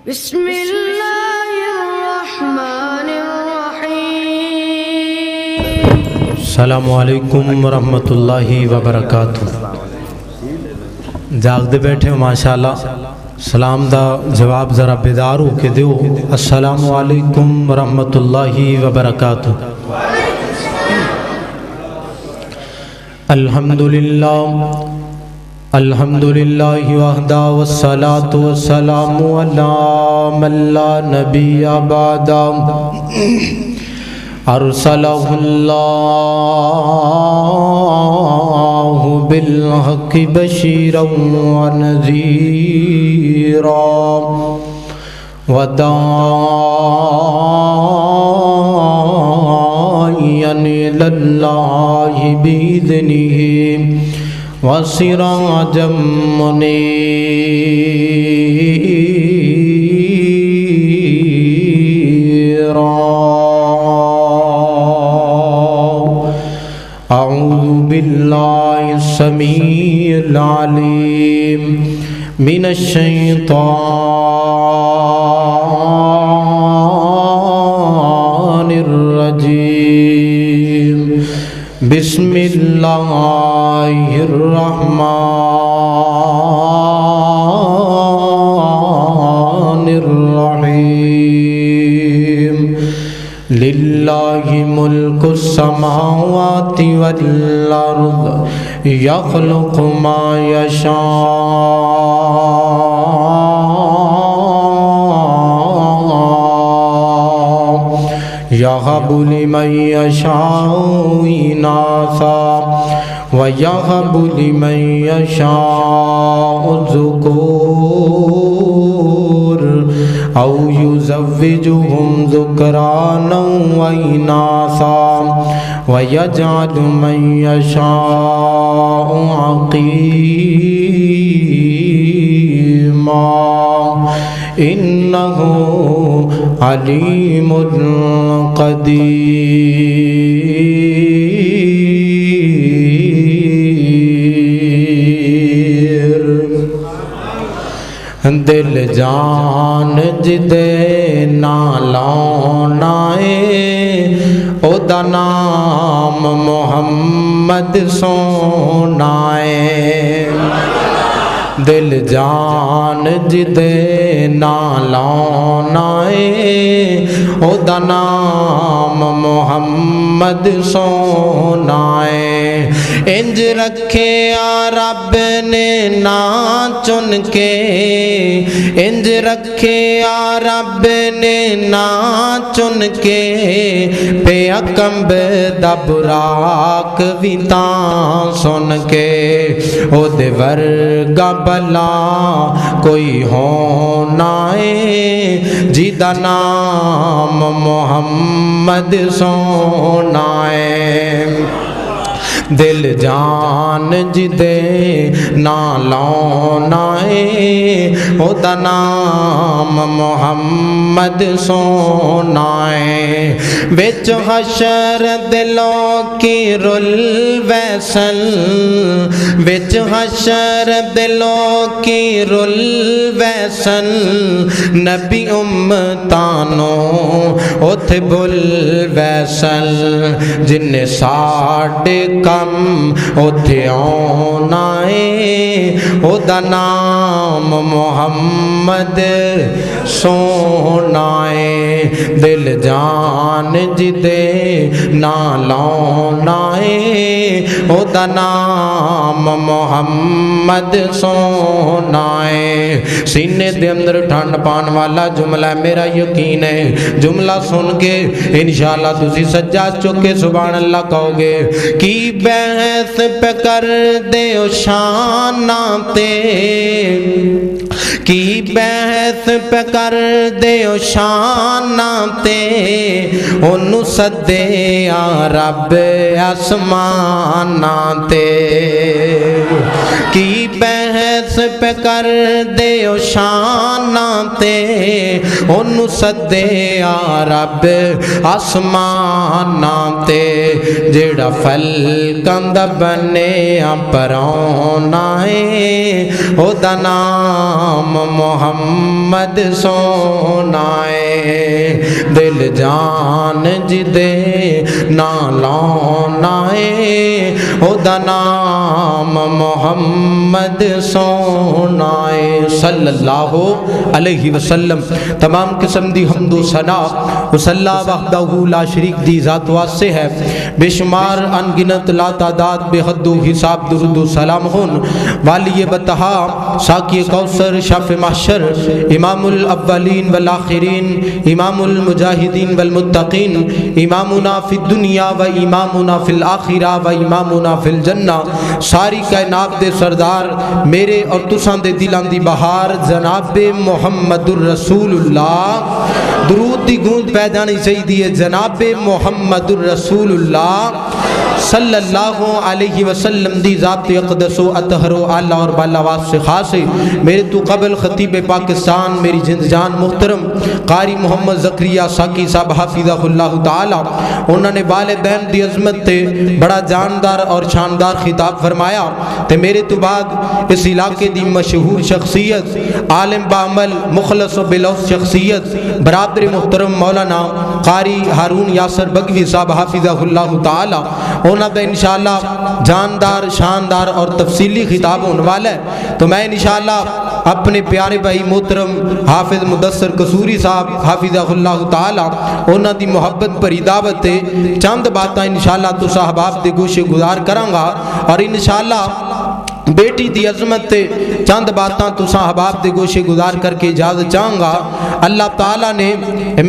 بسم اللہ الرحمن الرحیم۔ السلام علیکم ورحمۃ اللہ وبرکاتہ۔ جاگتے بیٹھے ہو ماشاءاللہ، سلام دا جواب ذرا بیدار ہو کے دیو۔ السلام علیکم ورحمۃ اللہ وبرکاتہ۔ الحمدللہ وحدہ والصلاة والسلام علی من لا نبی بعد، ارسلہ اللہ بالحق بشیرا ونذیرا وداعیا الی اللہ بإذنہ وسراجا منیرا۔ اعوذ باللہ السمیع العلیم من الشیطان الرجیم۔ بسم اللہ الرحمن الرحیم۔ للہ ملک السماوات والارض یخلق ما یشاء یہب لمن یشاء اناثا وَيَهَبُ لِمَن يَشَاءُ الذُّكُورَ أَوْ يُزَوِّجُهُمْ ذُكْرَانًا وَإِنَاثًا وَيَجْعَلُ مَن يَشَاءُ عَقِيمًا إِنَّهُ عَلِيمٌ قَدِيرٌ۔ دل جان جدے نالون آئے او دا نام محمد سونا ہے۔ دل جان جدے نالون آئے او دا نام محمد سونا ہے۔ انج رکھے رب نے نا چن کے، انج رکھے رب نے نا چن کے، پہ اکمب دا براق بھی تاں سن کے، او دے ورگا بلا کوئی ہونا ہے جیدہ نام محمد سونا ہے۔ دل جان جدے نالون آئے او دا نام محمد سونا ہے۔ وچ حشر دلوں کی رل ویسل، وچ حشر دلوں کی رل ویسل، نبی امتانوں اتھے بل ویسل، جن ساڑھے کم اتھے آنا ہے او دا نام محمد سونا ہے۔ دل جان جدے نالون آئے او دا نام محمد سونا ہے۔ سینے دے اندر ٹھنڈ پان والا جملہ میرا یقین ہے، جملہ سن کے انشاءاللہ تسی سجاد چکے سبحان اللہ کہو گے۔ کی بحث پہ کر دے او شاناتے، کی بحث پہ کر دے او شاناتے، انہوں صدے یا رب آسماناتے۔ کی بحث پہ کر دے او شاناتے، انہوں صدے یا رب آسماناتے۔ جیڑا فلکند بنے پرونا ہے او دا نام محمد سونا ہے دل جان جدے نالانا ہے او دا نام محمد سونا ہے صلی اللہ علیہ وسلم۔ تمام قسم دی حمد و ثنا وصلی وحدہ لا شریک دی ذات واسطے ہے، بے شمار انگنت لا تعداد بے حد و حساب درود و سلام ہون والی بتہا ساقی کوثر شاف محشر امام الاولین والآخرین امام المجاہدین والمتقین امامنا فی الدنیا و امامنا فی الآخرہ و امامنا فی الجنہ ساری کائنات دے سردار میرے اور تساں دے دلان دی بہار جناب محمد الرسول اللہ درود دی گونج پیدانی سیدی جناب محمد الرسول اللہ صلی اللہ علیہ وسلم دی ذات اقدس و اطہر و اعلی اور بالاواز سے خاص ہے۔ میرے تو قبل خطیب پاکستان میری جند جان محترم قاری محمد زکریہ ساقی صاحب حافظہ اللہ تعالی انہوں نے والدین دی عظمت تے بڑا جاندار اور شاندار خطاب فرمایا تے میرے تو بعد اس علاقے دی مشہور شخصیت عالم بعمل مخلص و بلوث شخصیت برادر محترم مولانا قاری ہارون یاسر بگوی صاحب حافظہ اللہ تعالی ہونا بے انشاءاللہ جاندار شاندار اور تفصیلی خطاب ہونے والا ہے، تو میں انشاءاللہ اپنے پیارے بھائی محترم حافظ مدثر قصوری صاحب حافظہ اللہ تعالی ہونا دی محبت پر دعوت تے چند باتاں انشاءاللہ تو صاحباب دے گوشے گزار کرانگا اور انشاءاللہ بیٹی دی عظمت تے چند باتاں تو صاحباب دے گوشے گزار کر کے اجازت چاہوں گا۔ اللہ تعالیٰ نے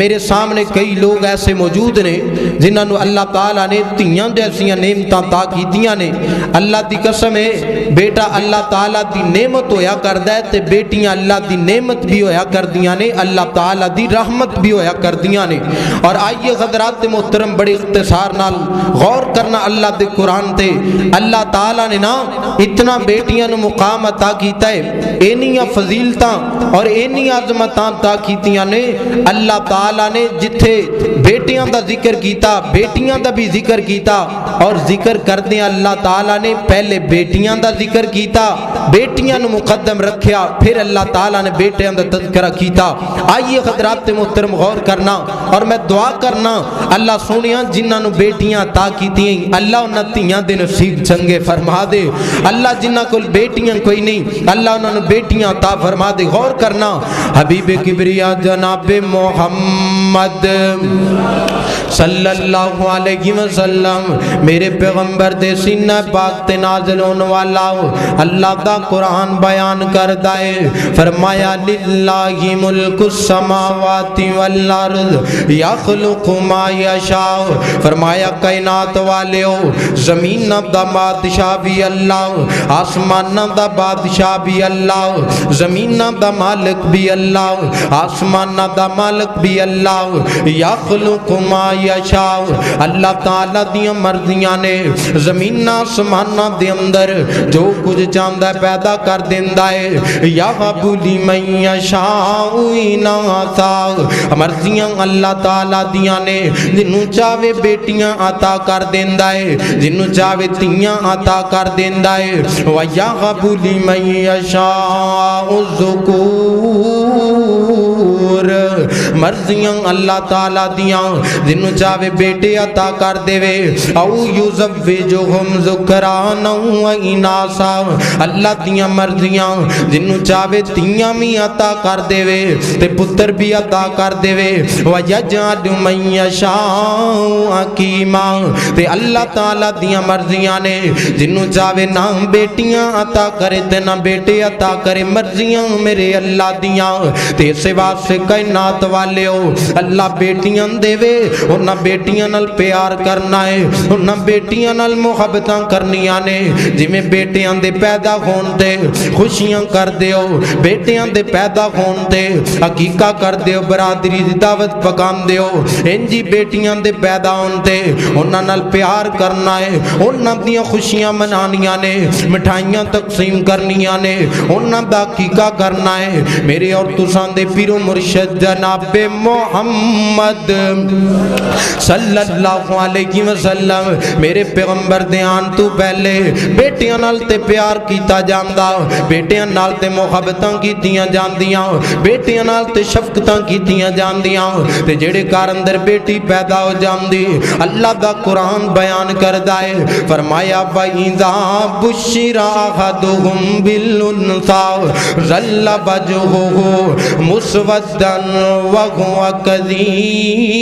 میرے سامنے کئی لوگ ایسے موجود نے جنہوں اللہ تعالیٰ نے تیاں جیسیاں نعمتاں عطا کیتیاں نے، اللہ دی قسم ہے بیٹا اللہ تعالیٰ دی نعمت ہویا کردہ ہے تے بیٹیاں اللہ دی نعمت بھی ہویا کردیاں نے، اللہ تعالیٰ دی رحمت بھی ہویا کردیاں نے۔ اور آئیے حضرات محترم بڑے اختصار نال غور کرنا اللہ دے قرآن تے اللہ تعالیٰ نے نا اتنا بیٹیاں نو مقام عطا کیتا ہے، اینیاں فضیلتاں اور اینیاں عظمتاں عطا کیتیاں نے۔ اللہ تعالیٰ نے جتھے بیٹیاں دا ذکر کیتا بیٹیاں دا بھی ذکر کیتا اور ذکر کردیں اللہ تعالیٰ نے پہلے بیٹیاں دا ذکر کیتا بیٹیاں نو مقدم رکھیا پھر اللہ تعالیٰ نے بیٹیاں دا تذکرہ کیتا۔ آئیے حضرات محترم غور کرنا اور میں دعا کرنا اللہ سونیاں جنہاں نو بیٹیاں عطا کیتیں اللہ انہاں تیاں دے نصیب چنگے فرما دے، اللہ جنہاں کل بیٹیاں کوئی نہیں اللہ انہوں نے بیٹیاں عطا فرما دے۔ غور کرنا حبیب کبریا جناب محمد صلی اللہ علیہ وسلم میرے پیغمبر دے سینہ پاک تے نازل ہونے والا اللہ دا قرآن بیان کر دائے فرمایا للہ ملک السماوات والارض یخلق ما یشاء، فرمایا کائنات والے ہو زمین دا بادشاہ بھی اللہ آسمان دا بادشاہ بھی اللہ زمین دا مالک بھی اللہ آسمان دا مالک بھی اللہ یخلق ما یشاء، اللہ تعالیٰ دیاں مرضیاں نے زمین آسمان دے اندر جو کچھ چاہتا ہے پیدا کر دیندہ ہے یہب لمن یشاء اناثا، مرضیاں اللہ تعالیٰ دیاں نے جنہوں چاہے بیٹیاں عطا کر دیندہ ہے جنہوں چاہے تیاں عطا کر دیندہ ہے وَيَغَبُ لِمَنْ يَشَاءُ الذُّكُورَ، مرضیاں اللہ تعالیٰ دیاں جنہوں چاہے بیٹے عطا کر دے وے او یُزَوِّجُهُمْ ذُكْرَانًا وَإِنَاثًا، اللہ دیاں مرضیاں جنہوں چاہے تیاں بھی عطا کر دے وے تے پتر بھی عطا کر دے وے وَيَجْعَلُ مَنْ يَشَاءُ عَقِيمًا، تے اللہ تعالیٰ دیاں مرضیاں نے جنہوں چاہے نہ بیٹیاں عطا کرے تے نہ بیٹے عطا کرے، مرضیاں میرے اللہ دیاں تے سوا سے کائنات والے ہو اللہ بیٹیاں دے وے انہاں بیٹیاں نال پیار کرنا ہے انہاں بیٹیاں نال محبتاں کرنیاں نے، جی میں بیٹیاں دے پیدا ہون تے خوشیاں کر دیو بیٹیاں دے پیدا ہون تے عقیقہ کر دیو برادری دی دعوت پکان دیو انجی بیٹیاں دے پیدا ہون تے انہاں نال پیار کرنا ہے انہاں دیاں خوشیاں منانیاں نے مٹھائیاں تقسیم کرنیاں نے انہاں دا عقیقہ کرنا ہے۔ میرے اور تساں دے پیر و مرشد جناب محمد صلی اللہ علیہ وسلم میرے پیغمبر دیان تو پہلے بیٹیاں نال تے پیار کیتا جاندا بیٹیاں نال تے محبتاں کیتیاں جاندیاں بیٹیاں نال تے شفقتاں کیتیاں جاندیاں تے جڑے گھر اندر بیٹی پیدا ہو جاندی اللہ دا قرآن بیان کردا ہے فرمایا وَإِذَا بُشِّرَ أَحَدُهُم بِالْأُنثَىٰ ظَلَّ وَجْهُهُ مُسْوَدًّا وَهُوَ كَظِيمٌ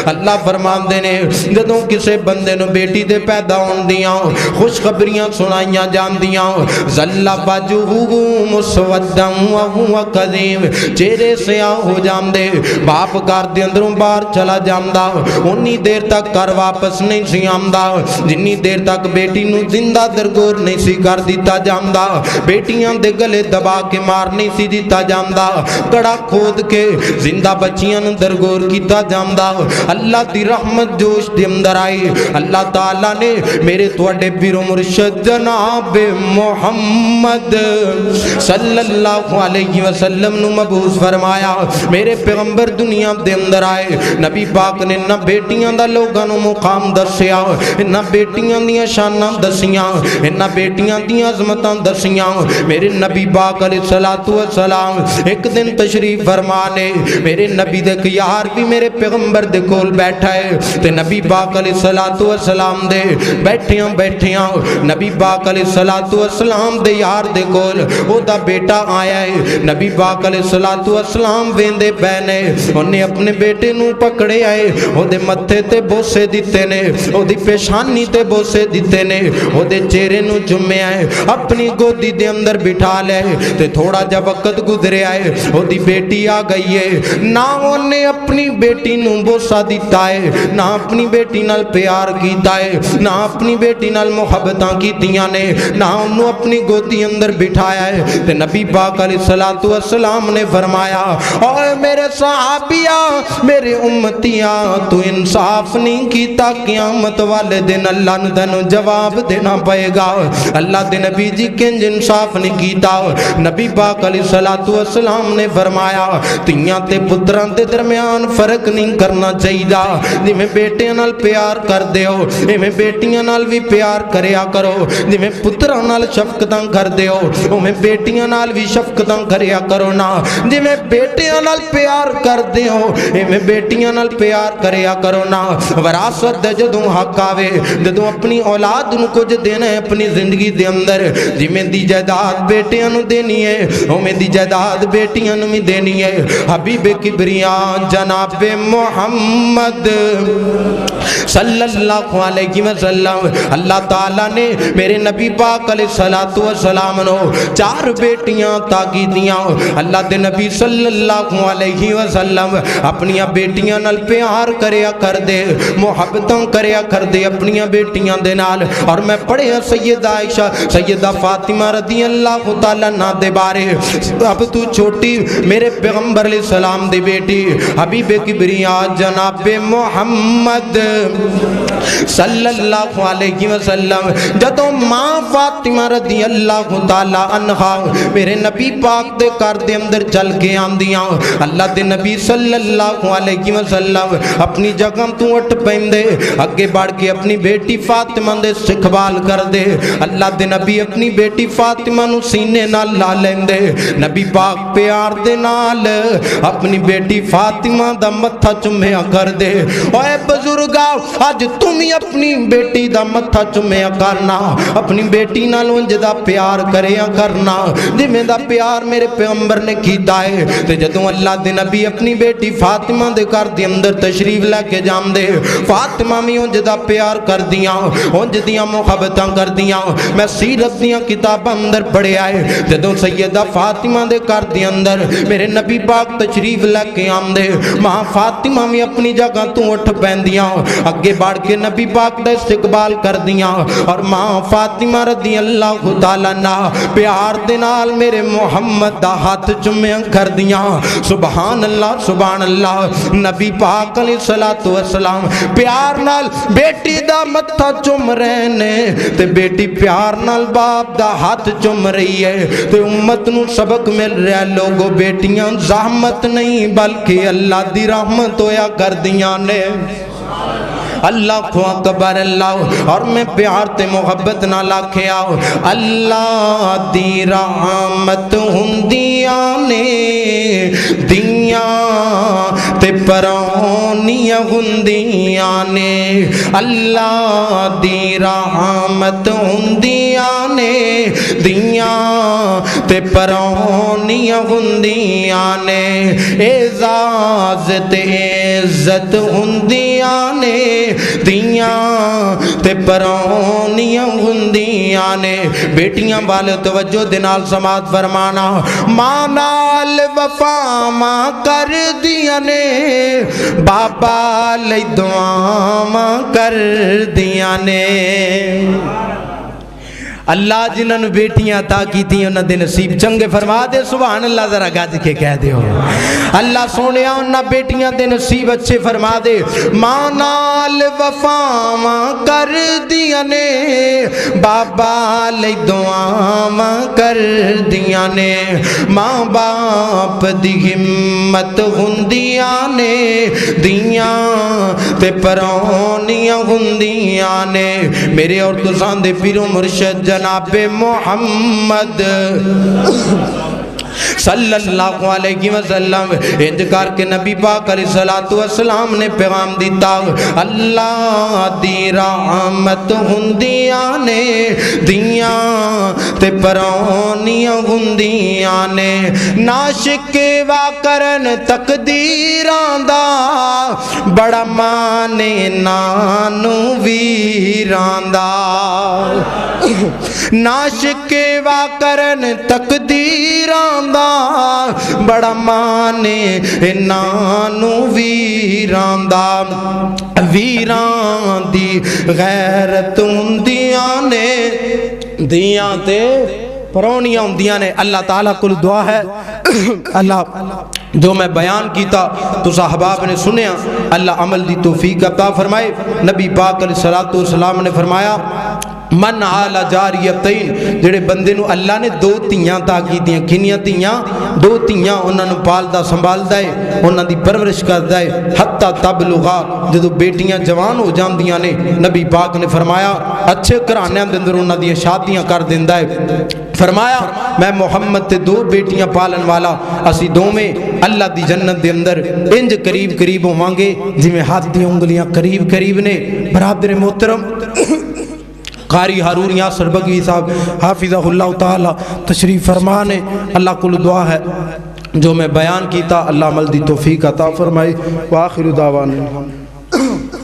اللہ فرماندے نے جدوں کسے بندے نو بیٹی دے پیدا ہوندیاں خوشخبریاں سنائیاں جاندیاں ظَلَّ وَجْهُهُ مُسْوَدًّا وَهُوَ كَظِيمٌ چہرے سیاہ ہو جاندے باپ گھر دے اندروں باہر چلا جاندا اونی دیر تک گھر واپس نہیں سی آندا جنی دیر تک بیٹی نو زندہ درگور نہیں سی کر دیتا جاندا بیٹیاں دے گلے دبا کے مار نہیں سی دیتا جاندا کڑا کھود کے زندہ بچیاں نو درگور کیتا جاندا اللہ دی رحمت جوش دے اندر آئی اللہ تعالیٰ نے میرے تواڈے پیر و مرشد جناب محمد صلی اللہ علیہ وسلم نو مبعوث فرمایا میرے پیغمبر دنیا دے اندر آئے نبی پاک نے نہ بیٹیاں دا لوگاں نو مقام دسیا نہ بیٹیاں دیاں شاناں دسیاں نہ بیٹیاں دیاں عظمتاں دسیاں میرے نبی پاک علیہ الصلوۃ والسلام ایک دن تشریف فرما نے میرے نبی دے یار بھی میرے پیغمبر دے کول بیٹھا ہے تے نبی پاک علیہ الصلوۃ والسلام دے بیٹھیاں نبی پاک علیہ الصلوۃ والسلام دے یار دے کول او دا بیٹا آیا ہے نبی پاک علیہ الصلوۃ والسلام ویندے پہنے انہیں اپنے بیٹے نو پکڑے آئے او دے متھے تے بوسے دیتے نے او دی پیشانی تے بوسے دیتے نے او دے چہرے نو چومے آئے اپنی گودی دے اندر بٹھا لے تے تھوڑا جا وقت گزرے آئے او دی بیٹی آ گئی ہے نہ انہیں اپنی بیٹی نو بوسا دیتا ہے نہ اپنی بیٹی نال پیار کیتا ہے نہ اپنی بیٹی نال محبتاں کیتیاں نے نہ انہوں اپنی گودی اندر بٹھایا ہے تے نبی پاک علیہ الصلوۃ والسلام نے فرمایا اوے میرے صحابیہ میرے امتیاں تو انصاف نہیں کیتا قیامت والے دن اللہ نے تینوں جواب دینا پائے گا اللہ دے نبی جی کنج انصاف نہیں کیتا نبی پاک علیہ الصلوۃ والسلام نے فرمایا تیاں تے پتراں دے درمیان فرق نہیں کرنا چاہیے جویں بیٹیاں نال پیار کر دیو ایویں بیٹیاں نال بھی پیار کریا کرو جویں پتراں نال شفقتاں کر دیو اوویں بیٹیاں نال بھی شفقتاں کریا کرو نا جویں بیٹیاں نال پیار کر دیو ایویں بیٹیاں نال پیار کریا کرو نا وراثت دے جدوں حق آوے جدوں اپنی اولاد نو کچھ دینا ہے اپنی زندگی دے اندر جویں دی جائیداد بیٹیاں نو دینی ہے اوویں دی جائیداد بیٹیاں نو بھی دینی ہے حبیب کبریا جناب محمد صلی اللہ علیہ وسلم اللہ تعالیٰ نے میرے نبی پاک علیہ الصلوۃ والسلام نو 4 بیٹیاں عطا کیتیاں اللہ دے نبی صلی اللہ علیہ وسلم اپنی بیٹیاں نال پیار کریا کر دے محبتاں کریا کر دے اپنی بیٹیاں دے نال اور میں پڑھیا سیدہ عائشہ سیدہ فاطمہ رضی اللہ تعالیٰ عنہا دے بارے اب تو چھوٹی میرے پیغمبر علیہ السلام دی بیٹی حبیب کبریا جناب محمد صلی اللہ علیہ وسلم جدوں ماں فاطمہ رضی اللہ تعالیٰ عنہا میرے نبی پاک دے گھر دے اندر چل کے آندیاں اللہ دے نبی صلی اللہ علیہ وسلم اپنی جگہ تو اٹھ پیندے اگے بڑھ کے اپنی بیٹی فاطمہ دے استقبال کر دے اللہ دے نبی اپنی بیٹی فاطمہ نو سینے نال لا لیندے نبی پاک پیار دے نال اپنی بیٹی فاطمہ دا متھا چومیا کر دے اوے بزرگا اج تم ہی اپنی بیٹی دا متھا چومیا کرنا اپنی بیٹی نال انج دا پیار کریا کرنا جویں دا پیار میرے پیغمبر نے کیتا ہے تے جدوں اللہ دے نبی اپنی بیٹی فاطمہ دے گھر دے اندر تشریف لے کے جاندے فاطمہ بھی انج دا پیار کر دیاں انج دیاں محبتاں کر دیاں میں سیرت دیاں کتاباں اندر پڑھیا ہے جدوں سیدہ فاطمہ دے گھر دے اندر میرے نبی پاک تشریف لے کے آندے ماں فاطمہ فاطمہ بھی اپنی جگہ تو اٹھ پیندیاں اگے بڑھ کے نبی پاک دا استقبال کر دیاں اور ماں فاطمہ رضی اللہ تعالیٰ عنہ پیار دے نال میرے محمد دا ہاتھ چومیاں کر دیاں سبحان اللہ نبی پاک علیہ السلام پیار نال بیٹی دا متھا چوم رہے نے تے بیٹی پیار نال باپ دا ہاتھ چوم رہی ہے تے امت نو سبق مل رہا ہے لوگوں بیٹیاں زحمت نہیں بلکہ اللہ دی رحمت ہویا کر دیاں نے اللہ کو اکبر اللہ اور میں پیار تے محبت نہ لاکھیا اللہ دی رحمت ہندیاں نے دیاں تے پرونیاں ہندیاں نے اللہ دی رحمت ہندیاں نے دیاں تے پرونیاں ہندیاں نے اعزاز تے عزت ہندیاں نے دیاں تے پرونیاں ہندیاں نے بیٹیاں والے توجہ دنال سماعت فرمانا ماں نال وفا ماں کر دیاں نے بابا لئی دعا ماں کر دیاں نے اللہ جنہوں نے بیٹیاں عطا کی تھی انہوں دے نصیب چنگے فرما دے سبحان اللہ ذرا گاج کے کہہ دے ہو اللہ سونیا انہوں بیٹیاں دے نصیب اچھے فرما دے ماں نال وفا ماں کر دیا نے بابا لئی دعا ماں کر دیا نے ماں باپ دی ہمت ہندیاں نے دیاں تے پرونیاں ہندیاں نے میرے اور تسان دے پیرو مرشد جناب محمد صلی اللہ علیہ وسلم انج کر کے نبی پاک علیہ السلام نے پیغام دیتا اللہ دی رحمت ہندیاں نے دیاں تے پرونیاں ہندیاں نے ناشک وا کرن تقدیراں دا بڑا مانے نانو ویراں دا ناشک وا کرن تقدیراں دا بڑا مانے نانو ویران دا ویران دی غیرت ہندیاں نے دیاں تے پرونیاں ہندیاں نے اللہ تعالیٰ کل دعا ہے اللہ جو میں بیان کیتا تو صحاباب نے سنیا اللہ عمل دی توفیق عطا فرمائے نبی پاک علیہ السلام نے فرمایا من آل جاریتین جڑے بندے نو اللہ نے دو تیاں تا کی دیاں کنیاں تیاں دو تیاں انہاں نو پالدا سنبھالدا ہے انہاں دی پرورش کردا ہے حتی تبلغا جدو بیٹیاں جوان ہو جاندیاں نے نبی پاک نے فرمایا اچھے گھرانے دے اندر انہاں دی شادیاں کر دیندا ہے فرمایا میں محمد تے دو بیٹیاں پالن والا اسی دوویں اللہ دی جنت دے اندر انج قریب قریب ہوواں گے جویں ہاتھ دی انگلیاں قریب قریب نے برادر محترم قاری ہارون یاسر بگوی صاحب حافظہ اللہ تعالی تشریف فرمانے اللہ کل دعا ہے جو میں بیان کیتا اللہ عمل دی توفیق عطا فرمائے وآخر دعوانا